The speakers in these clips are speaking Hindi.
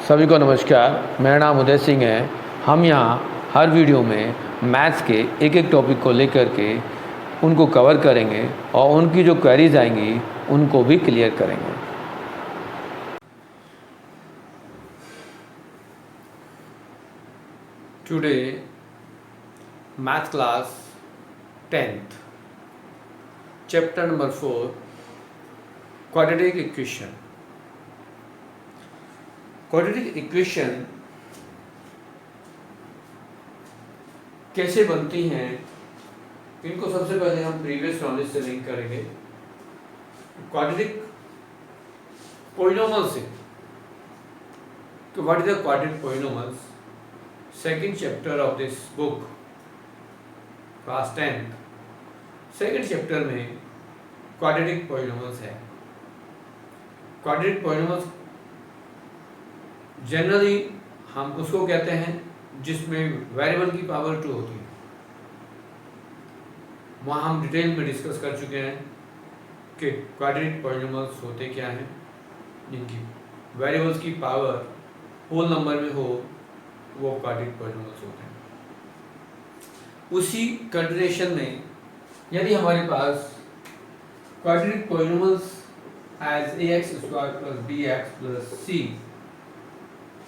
सभी को नमस्कार। मेरा नाम उदय सिंह है। हम यहाँ हर वीडियो में मैथ्स के एक एक टॉपिक को लेकर के उनको कवर करेंगे और उनकी जो क्वेरीज आएंगी उनको भी क्लियर करेंगे। Today math class 10th chapter number 4 quadratic equation. Quadratic equation कैसे बनती हैं, इनको सबसे पहले हम प्रीवियस नॉलेज से लिंक करेंगे। क्वाड्रेटिक पॉलिनोमियल से, तो what is the quadratic polynomials, second chapter of this book class 10th second chapter में क्वाड्रेटिक पॉलिनोमियल्स है। क्वाड्रेटिक पॉलिनोमियल्स जनरली हम उसको कहते हैं जिसमें वेरिएबल की पावर 2 होती है। वहाँ हम डिटेल में डिस्कस कर चुके हैं कि क्वाड्रेटिक पॉलिनोमियल्स होते क्या हैं, जिनकी वेरिएबल्स की पावर होल नंबर में हो, वो क्वाड्रेटिक पॉलिनोमियल्स होते हैं। उसी कंटिन्यूएशन में यदि हमारे पास quadratic polynomials as ax² + bx + c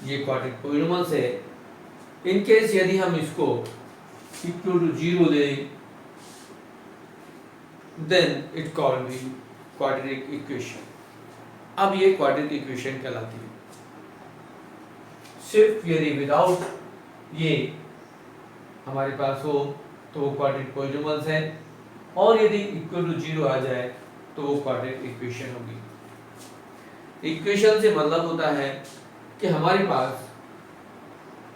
ये क्वाड्रेटिक पॉलिनोमियल्स है। इन केस यदि हम इसको इक्वल टू 0 ले, then it call be quadratic equation. अब ये क्वाड्रेटिक इक्वेशन कहलाती है। सिर्फ यदि विदाउट ये हमारे पास हो तो वो क्वाड्रेटिक पॉलिनोमियल्स है, और यदि इक्वल टू 0 आ जाए तो वो क्वाड्रेटिक इक्वेशन होगी। इक्वेशन से मतलब होता है कि हमारे पास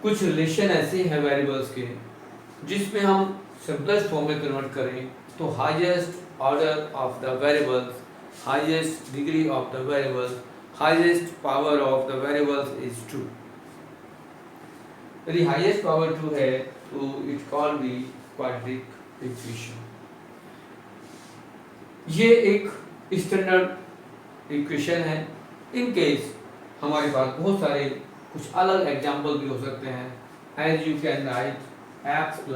कुछ रिलेशन ऐसे हैं वेरिएबल्स के जिसमें हम सिंपलेस्ट फॉर्म में कन्वर्ट करें तो highest order of the variables, highest degree of the variables, highest power of the variables is 2। यदि हाईएस्ट पावर 2 है तो it call be quadratic equation. ये एक स्टैंडर्ड इक्वेशन है। इन केस हमारे पास बहुत सारे कुछ अलग एग्जाम्पल भी हो सकते हैं। As you can write x +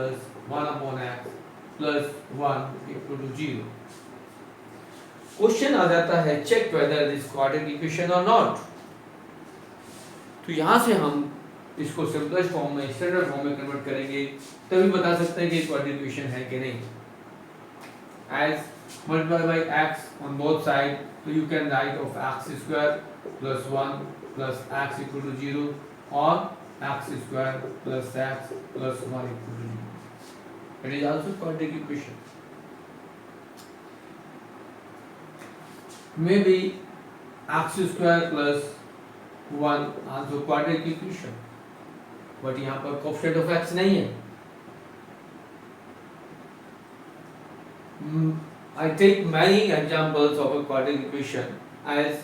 1/x + 1 = 0। Question आ जाता है check whether this quadratic equation और नॉट। तो यहाँ से हम इसको सिंपलेस्ट फॉर्म में, स्टैंडर्ड फॉर्म में कन्वर्ट करेंगे, तभी बता सकते हैं कि क्वाड्रेटिक इक्वेशन है कि नहीं। As multiply by x on both sides, so you can write of x² + 1 + x = 0 or x² + x + 1 = 0. It is also quadratic equation. Maybe x² + 1 also quadratic equation, but यहाँ पर coefficient of x नहीं है। I take many examples of a quadratic equation as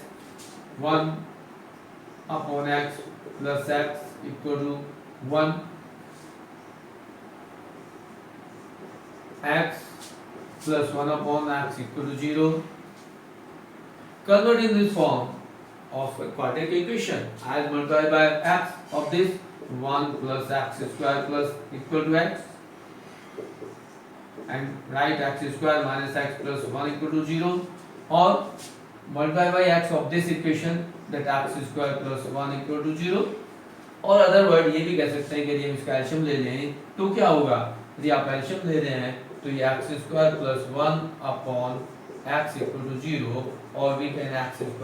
1/x + x = 1, x + 1/x = 0. Convert in this form of a quadratic equation as multiplied by x of this 1 + x² + x, and write x² - x + 1 = 0, or multiply by x of this equation that x² + 1 = 0। और अदर वर्ड ये भी कह सकते हैं कि यदि हम इसका एलसीएम ले लें तो क्या होगा। यदि आप एलसीएम ले रहे हैं तो ये x² + 1/x = 0, और वी कैन x² +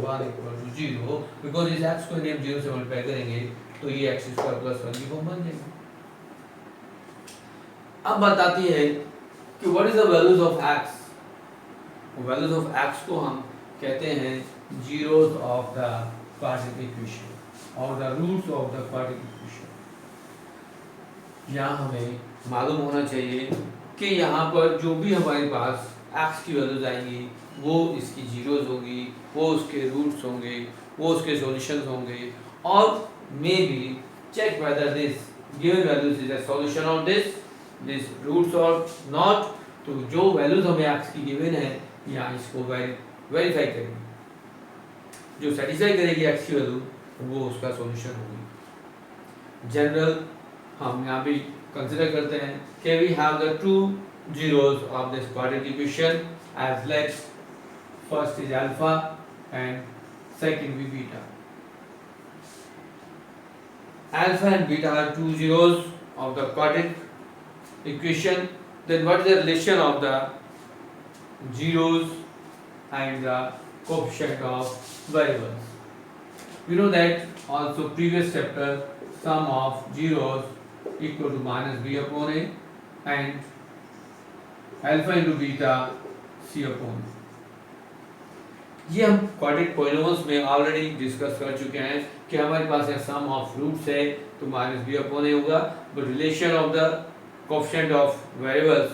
1 = 0 बिकॉज इस x को यदि हम 0 से मल्टीप्लाई करेंगे तो ये x² + 1 की फॉर्म बन जाएगी। अब बताती है कि what is the values of x। Values of x को हम कहते हैं zeros of the quadratic equation और the roots of the quadratic equation. यहाँ हमें मालूम होना चाहिए कि यहाँ पर जो भी हमारे पास x की वैल्यूज आएंगी वो इसकी जीरोस होंगी, वो उसके रूट्स होंगे, वो उसके सॉल्यूशंस होंगे, और may be check whether this given values is a solution of this roots और नॉट। तो जो वैल्यूज हमें x की गिवन है यहाँ इसको वेरीफाई करेंगे। जो सेटिस्फाई करेगी x की वैल्यू वो उसका सॉल्यूशन होगी। जनरल हम यहाँ भी कंसिडर करते हैं कि we have the two zeros of this quadratic equation as let's first is alpha and second be beta. Alpha and beta are two zeros of the quadratic equation. Then what is the relation of the zeros and the coefficient of variables? We know that also previous chapter sum of zeros equal to minus b upon a and alpha into beta c upon ये हम क्वाड्रेटिक पॉलिनोमियल्स में ऑलरेडी डिस्कस कर चुके हैं कि हमारे पास है सम ऑफ रूट्स है तो माइनस बी अपॉन ए होगा, but relation of the coefficient of variables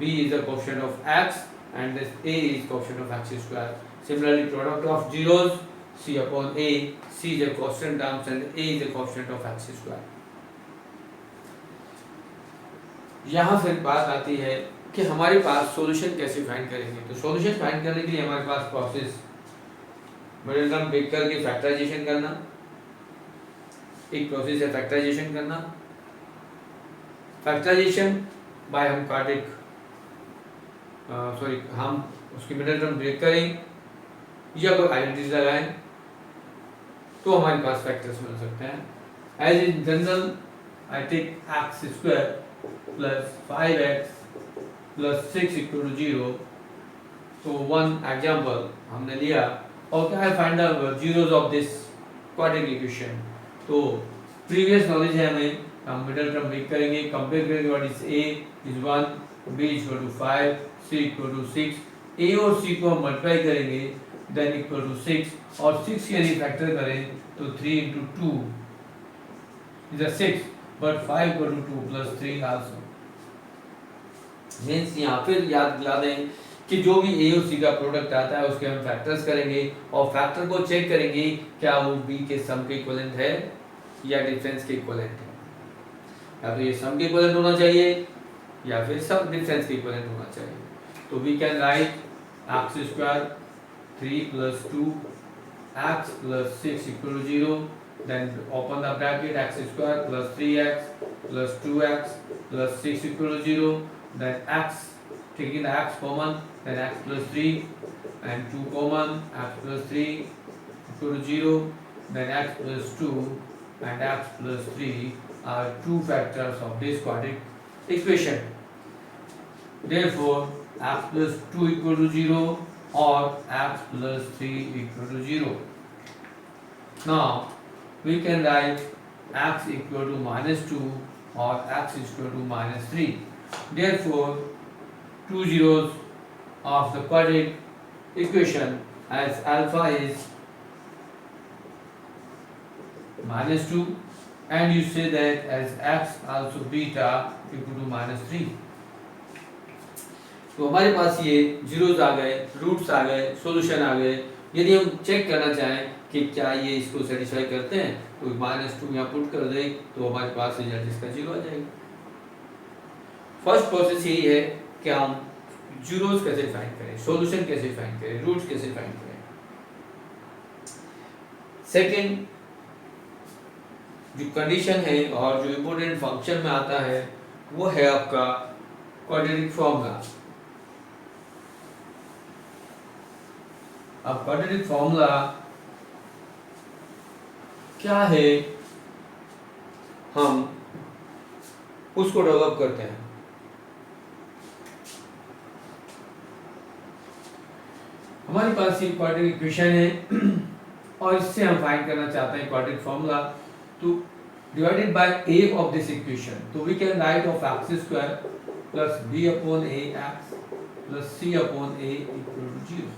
b is the coefficient of x and this a is coefficient of x square. Similarly, product of zeros c upon a, c is a constant terms and a is a coefficient of x square. यहाँ फिर बात आती है कि हमारे पास सॉल्यूशन कैसे फाइंड करेंगे। तो सॉल्यूशन फाइंड करने के लिए हमारे पास प्रोसेस मिडिल टर्म ब्रेक करके फैक्टराइजेशन करना, एक प्रोसेस है फैक्टराइजेशन करना। फैक्टराइजेशन बाय हम क्वाड्रेटिक हम उसकी मिडिल टर्म ब्रेक करें या कोई आइडेंटिटी लगाएं तो हमारे पास फैक्टर्स मिल सकते हैं। As in general I take x square plus 5x plus 6 equal to 0। तो वन एग्जांपल हमने लिया और क्या है, find the zeros of this quadratic equation. तो प्रीवियस नॉलेज है हमें, हम मिडिल टर्म ब्रेक करेंगे, कंपेयर करेंगे what is a is 1, b equal to 5, c equal to 6। a और c को हम मल्टीप्लाई करेंगे देन इक्वल टू 6 और 6 के लिए फैक्टर करें तो 3 into 2 is 6 but 5 equal to 2 plus 3 also. Means यहाँ फिर याद दिला दें कि जो भी ए और सी का प्रोडक्ट आता है उसके हम फैक्टर्स करेंगे और फैक्टर को चेक करेंगे क्या वो बी के सम के इक्विवेलेंट है या डिफरेंस के इक्विवेलेंट है। या तो ये सम के इक्विवेलेंट होना चाहिए या फिर सब डिफरेंस के इक्विवेलेंट होना चाहिए। तो we can write x square 3 plus 2 x plus 6 equal to 0, then open the bracket x square plus 3x plus 2x plus 6 equal to 0, then x, taking the x common, then x plus 3 and 2 common, x plus 3 equal to 0, then x plus 2 and x plus 3 are two factors of this quadratic equation. Therefore, x plus 2 equal to 0 or x plus 3 equal to 0. Now, we can write x equal to minus 2 or x is equal to minus 3. Therefore, two zeros of the quadratic equation as alpha is minus 2 and you say that as x also beta equal to minus 3. तो हमारे पास ये जीरोस आ गए, रूट्स आ गए, सॉल्यूशन आ गए। यदि हम चेक करना चाहें कि क्या ये इसको सेटिस्फाई करते हैं तो -2 यहाँ पुट कर दें तो हमारे पास रिजल्ट इसका 0 आ जाएगा। फर्स्ट प्रोसेस यही है कि हम जीरोस कैसे फाइंड करें, सॉल्यूशन कैसे फाइंड करें, रूट्स कैसे फाइंड करें। सेकंड जो कंडीशन है और जो इम्पोर्टेंट फंक्शन में आता है वो है आपका क्वाड्रेटिक फॉर्मूला। अब क्वाड्रेटिक फॉर्मूला क्या है, हम उसको डेवलप करते हैं। हमारे पास ये क्वाड्रेटिक इक्वेशन है और इससे हम फाइंड करना चाहते हैं क्वाड्रेटिक फॉर्मूला। तो divided by a of this equation, तो we can write of x square plus b upon a x plus c upon a equal to 0।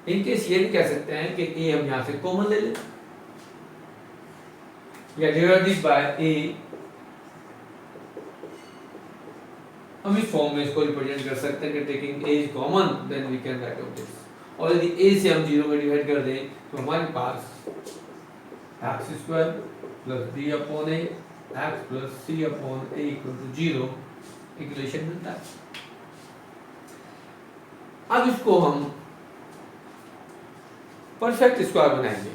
In case ये भी कह सकते हैं कि a हम यहाँ से कॉमन ले लें या डिवाइडेड बाय a, हम इस फॉर्म में इसको रिप्रेजेंट कर सकते हैं कि taking a is common then we can write of this. और यदि a से हम 0 में डिवाइड कर दें तो हमारे पास x square plus b upon a x plus c upon a equal to 0 equation मिलता है। अब इसको हम परफेक्ट स्क्वायर बनाएंगे।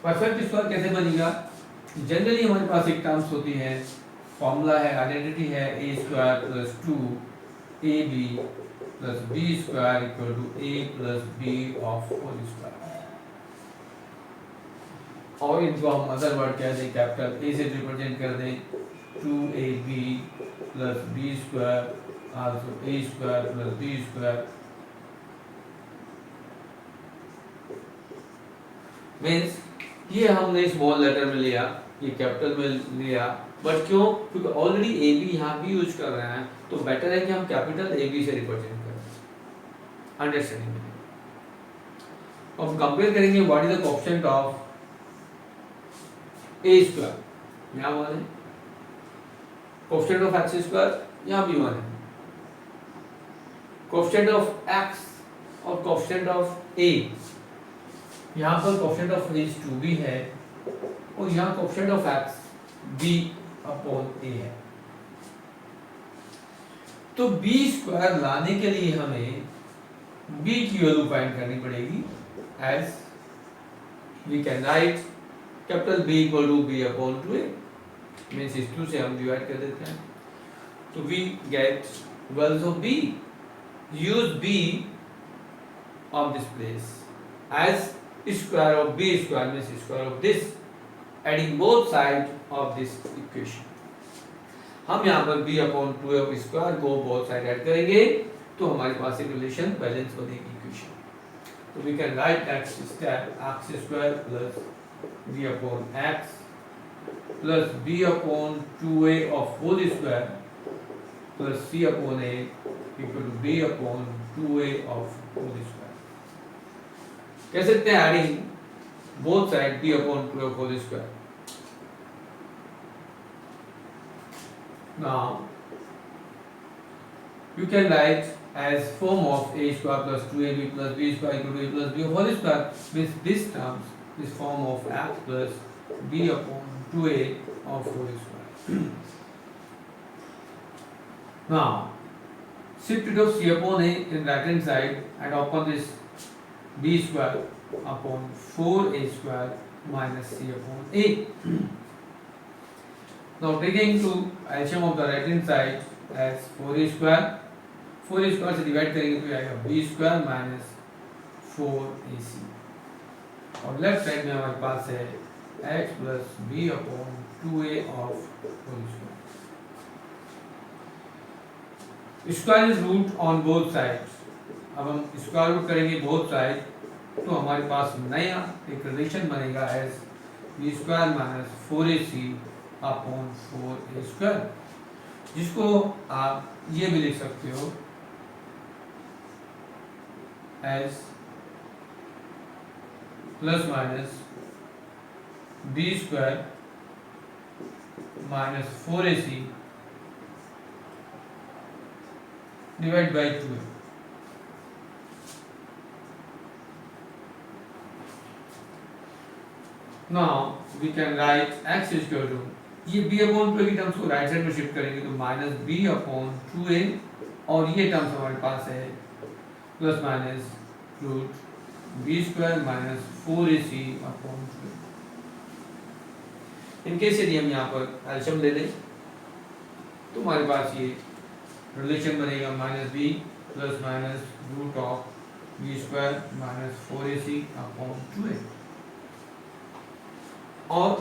परफेक्ट स्क्वायर कैसे बनेगा? जनरली हमारे पास एक टर्म्स होती है, फॉर्मूला है, आइडेंटिटी है, a square plus 2ab plus b square equal to a plus b of whole square. और इनको हम अदर वर्ड कह दें, कैपिटल ए से रिप्रेजेंट कर दें 2ab plus b square also a square plus b square means ये हमने स्मॉल लेटर में लिया, ये कैपिटल में लिया, बट क्यों? क्योंकि ऑलरेडी ए बी यहाँ भी यूज कर रहे हैं, तो बेटर है कि हम कैपिटल ए बी से रिप्रेजेंट करें अंडरस्टैंडिंग में। अब कंपेयर करेंगे what is the coefficient of A square, यहाँ वन है, कोएफिशिएंट ऑफ एक्स स्क्वायर यहाँ भी वन है, कोएफिशिएंट ऑफ एक्स और कोएफिशिएंट ऑफ ए, यहाँ पर कोएफिशिएंट ऑफ ए 2b है और यहाँ coefficient of x b upon a है। तो b स्क्वायर लाने के लिए हमें b की वैल्यू फाइंड करनी पड़ेगी, as we can write capital B equal to b upon 2a, means इस 2 से हम डिवाइड कर देते हैं, तो we get values of b, use b of this place as square of b square means square of this, adding both sides of this equation। हम यहाँ पर b अपॉन 2 ऑफ स्क्वायर को बोथ साइड ऐड करेंगे तो हमारे पास एक रिलेशन बैलेंस बनेगी इक्वेशन। तो we can write x square plus b upon x plus b upon 2a of whole square plus c upon a equal to b upon 2a of whole square. कह सकते हैं adding both side b upon 2 of whole square. Now you can write as form of a square plus 2ab plus b square equal to a plus b of whole square, with this terms this form of x plus b upon 2a of whole square। Now shift it of c upon a in right hand side and open this b square upon 4a square minus c upon a। Now taking to LCM of the right hand side as 4a square, 4a square से डिवाइड करेंगे तो आएगा b square minus 4ac, और लेफ्ट साइड में हमारे पास है x plus b upon 2a of whole square। Square is root on both sides। अब हम स्क्वायर रूट करेंगे बोथ साइड तो हमारे पास नया एक रिलेशन बनेगा as b square minus 4ac upon 4a square, जिसको आप ये भी लिख सकते हो as plus minus b square minus 4ac divide by 2। Now we can write x equal to, ये b अपॉन 2 की टर्म्स को राइट साइड में शिफ्ट करेंगे तो माइनस b अपॉन 2a, और ये टर्म्स हमारे पास है plus minus root b square minus 4ac upon 2। इनके से हम यहाँ पर एलसीएम ले लें तो हमारे पास ये रिलेशन बनेगा minus b plus minus root of b square minus 4ac upon 2a, और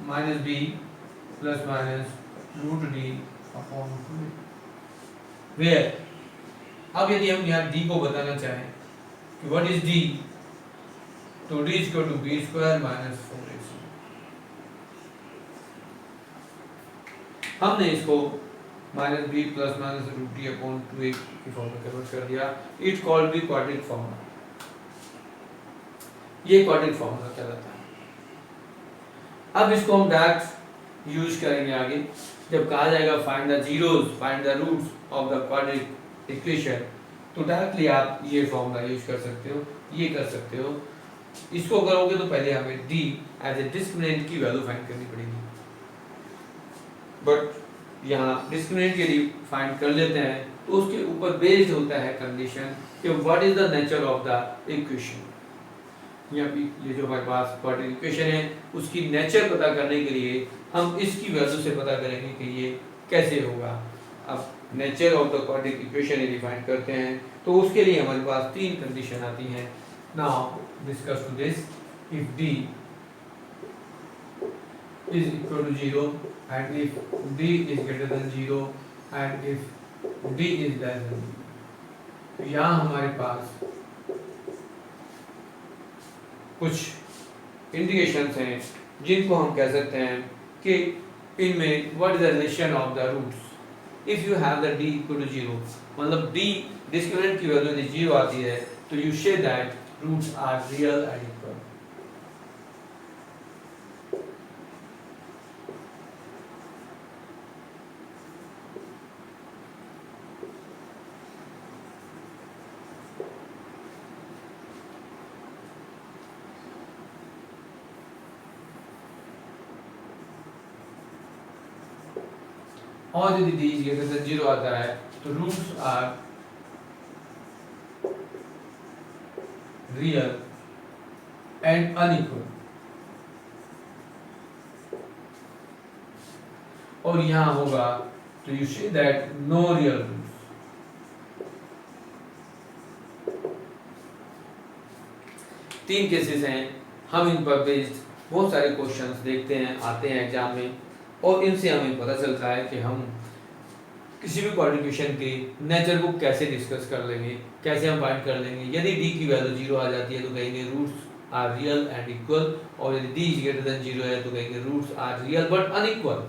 minus b plus minus root d upon 2। Where अब यदि हम यहाँ d को बताना चाहें कि व्हाट इज d, तो d equal to b square minus 4ac। हमने इसको minus b plus minus root d upon 2a की फॉर्म में कन्वर्ट कर दिया। It called be quadratic formula, ये क्वाड्रेटिक फॉर्मूला कहलाता है। अब इसको हम डायरेक्ट यूज करेंगे आगे, जब कहा जाएगा find the zeros, find the roots of the quadratic equation, तो डायरेक्टली आप ये फॉर्मूला यूज कर सकते हो, ये कर सकते हो। इसको करोगे तो पहले हमें d एज ए डिस्क्रिमिनेंट की वैल्यू फाइंड करनी पड़ेगी, बट यहाँ डिस्क्रिमिनेंट यदि फाइंड कर लेते हैं तो उसके ऊपर बेस्ड होता है कंडीशन कि what is the nature of the equation. यहाँ पे ये जो हमारे पास क्वाड्रेटिक इक्वेशन है उसकी नेचर पता करने के लिए हम इसकी वैल्यू से पता करेंगे कि ये कैसे होगा। अब nature of the quadratic equation define करते हैं तो उसके लिए हमारे पास 3 कंडीशन आती हैं। Now discuss to this, if d is equal to 0 and if d is greater than 0 and if d is less than 0, तो यहाँ हमारे पास कुछ इंडिकेशंस हैं जिनको हम कह सकते हैं कि इनमें what is the relation of the roots. If you have the d equal to 0, मतलब d डिस्क्रिमिनेंट की वैल्यू यदि 0 आती है तो you say that roots are real and equal. और यदि d is greater than 0 आता है तो roots are real and unequal. और यहां होगा तो you say that no real roots. तीन केसेस हैं, हम इन पर बेस्ड बहुत सारे क्वेश्चंस देखते हैं, आते हैं एग्जाम में, और इनसे हमें पता चलता है कि हम किसी भी क्वाड्रेटिक के नेचर को कैसे डिस्कस कर लेंगे, कैसे हम फाइंड कर लेंगे। यदि d की वैल्यू 0 आ जाती है तो कहेंगे roots are real and equal, और यदि d इज ग्रेटर देन 0 है तो कहेंगे roots are real but unequal.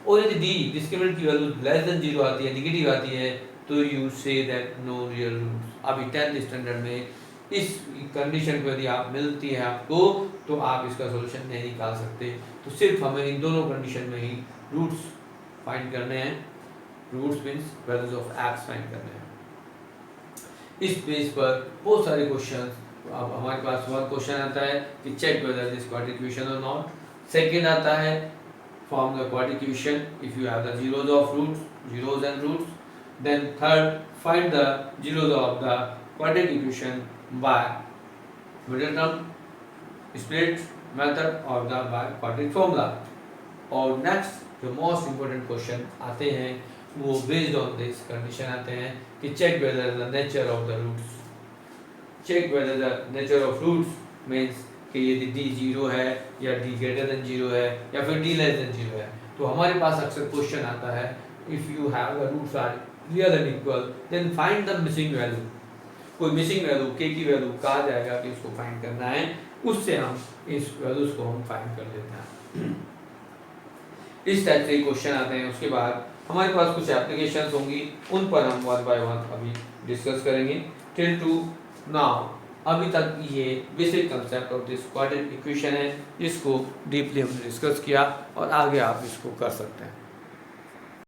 और यदि d डिस्क्रिमिनेंट की वैल्यू लेस देन 0 आती है, नेगेटिव आती है, तो you say that no real roots. अभी 10th स्टैंडर्ड में इस कंडीशन को यदि आप मिलती है आपको तो आप इसका सॉल्यूशन नहीं निकाल सकते। तो सिर्फ हमें इन दोनों कंडीशन में ही रूट्स फाइंड करने हैं। Roots means values of x find करने हैं। इस बेस पर बहुत सारे क्वेश्चंस, अब हमारे पास वन क्वेश्चन आता है कि check whether this quadratic equation और नॉट। सेकंड आता है form the quadratic equation if you have the zeros of roots, zeros and roots. Then third, find the zeros of the quadratic equation by middle term, split method or the by quadratic formula. और नेक्स्ट जो मोस्ट इम्पोर्टेंट क्वेश्चन आते हैं वो बेस्ड ऑन दिस कंडीशन आते हैं कि check whether the nature of the roots. Check whether the nature of roots means कि यदि d 0 है या d ग्रेटर देन 0 है या फिर d लेस देन 0 है, तो हमारे पास अक्सर क्वेश्चन आता है if you have the roots are real and equal then find the missing value. कोई मिसिंग वैल्यू k की वैल्यू कहा जाएगा कि इसको फाइंड करना है, उससे हम इस वैल्यूज को हम फाइंड कर लेते हैं। इस टाइप से क्वेश्चन आते हैं। उसके बाद हमारे पास कुछ एप्लीकेशंस होंगी, उन पर हम वन बाय वन अभी डिस्कस करेंगे। टिल टू नाउ अभी तक ये basic concept of this quadratic equation है, जिसको डीपली हमने डिस्कस किया और आगे आप इसको कर सकते हैं।